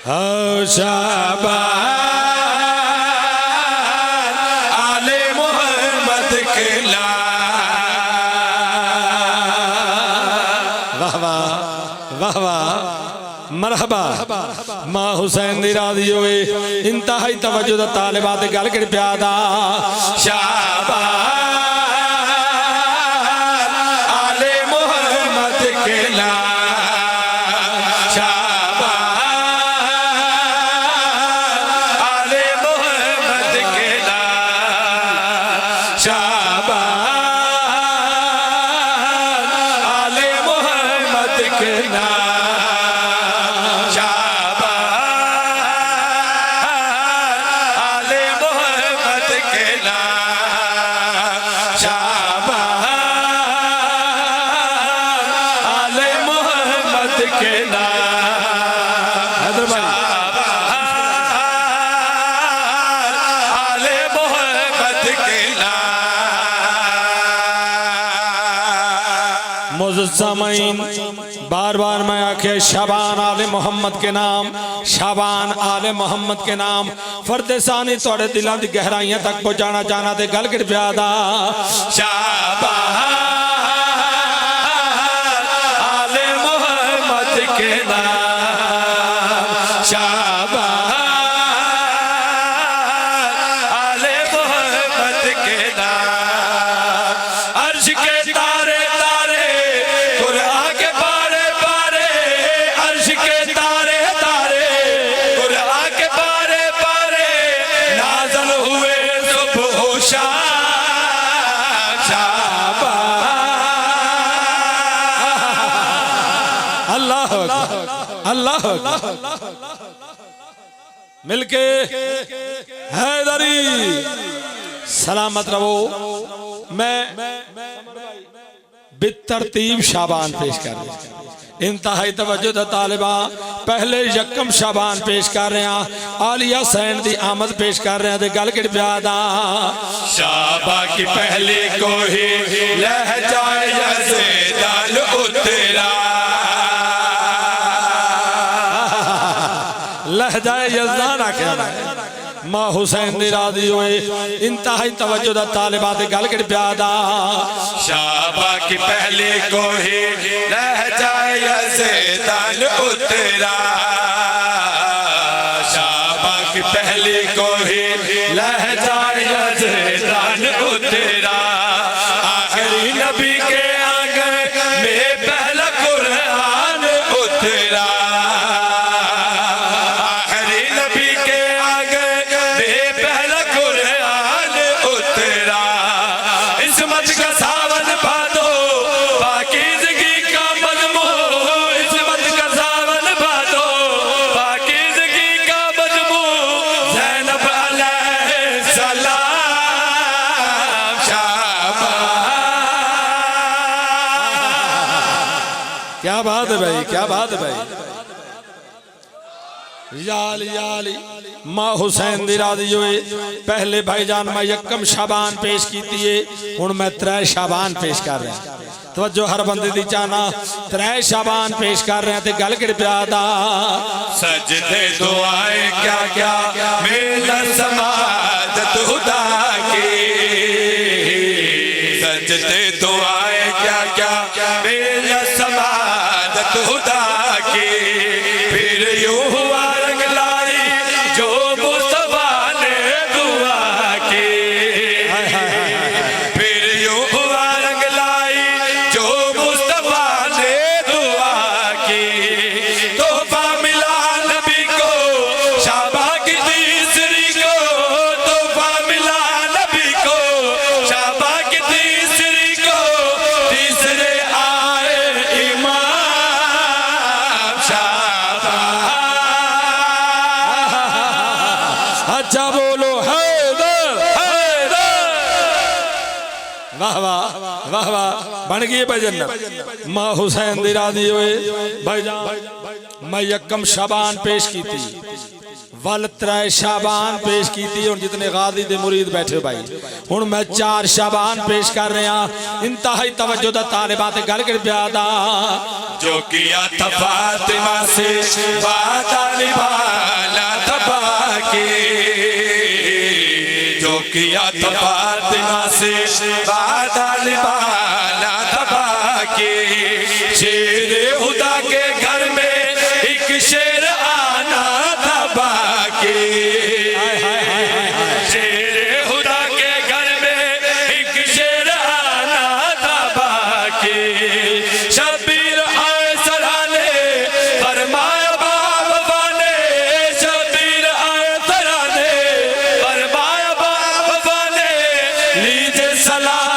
शाबान आले मोहम्मद के वाह वाह वाह वाह मरहबा मां हुसैन दी राजी होए इंतहाई तवज्जो दा तालिबा ते गल कर प्यादा शाबान आले मोहम्मद के सामाइन बार बार मैं आखे शाबान आले मोहम्मद के नाम, शाबान आले मोहम्मद के नाम फरदेसानी थोड़े दिलों की गहराइयां तक पहुंचाना चाहना ते गल कर प्यादा शाबान आले मोहम्मद के नाम, शाबान आले मोहम्मद के नाम। अर्श के तारे अल्लाह मिलके हैदरी सलामत रहो। मैं बेतरतीब शाबान पेश कर रहा इंतहाई तवज्जो दा तालिबा पहले यकम शाबान पेश कर रहे हैं आलिया सैन दी आमद पेश कर रहे हैं ते गल कर प्यादा शाबा की पहले को ही लह जाए यज़ीदाल उतरा लहजाए यज़दान आखिया मां हुसैन दी राजी होए इंतहाई तवज्जो दा तालिबा ते गल कर प्यादा शाबा की पहले को ही लहजाए यज़दान उतरा शाबा की पहले को ही लहजाए यज़दान उतरा आखिरी नबी के आगे में पहला कुरान उतरा क्या बात है भाई, क्या बात है भाई। याली याली मां हुसैन दी राजी होए पहले भाईजान मैं यकम शाबान पेश कीती है हुण मैं 3 शाबान पेश कर रहा तवज्जो हर बंदे दी चाहना 3 शाबान पेश कर रहे हैं ते गल कर प्यादा सजदे दुआएं क्या क्या मेरा समाद खुदा की सजदे दुआएं क्या क्या मेरा समाद खुदा की फिर यूं हुआ रंग लाई जो मुस्तफा ने दुआ की फिर यूं हुआ रंग लाई जो मुस्तफा ने दुआ की तोहफा मिला नबी को शाबा की तीसरी को तोहफा मिला नबी को शाबा की तीसरी को तीसरे आए इमाम शाबा अच्छा बोलो हैदर हैदर वाह वाह वाह वाह बन गई भजन मां हुसैन दी राजी होए भाईजान मैं यकम शाबान पेश की थी वल 3 शाबान पेश की थी और जितने गाजी दे मुरीद बैठे भाई हुण मैं 4 शाबान पेश कर रहा इंतहाई तवज्जो दा तालिबा ते गल कर प्यादा जो किया था फातिमा से वादा निभा के, जो किया था फातिमा से वादा निभाना दबा के। शेर खुदा के घर में एक शेर आना दबा के, शेर खुदा के घर में एक शेर आना दबा के। शबीर आए सराने फरमाया बाबा ने, शबीर आए सराने फरमाया बाबा ने, लीजिए सलाम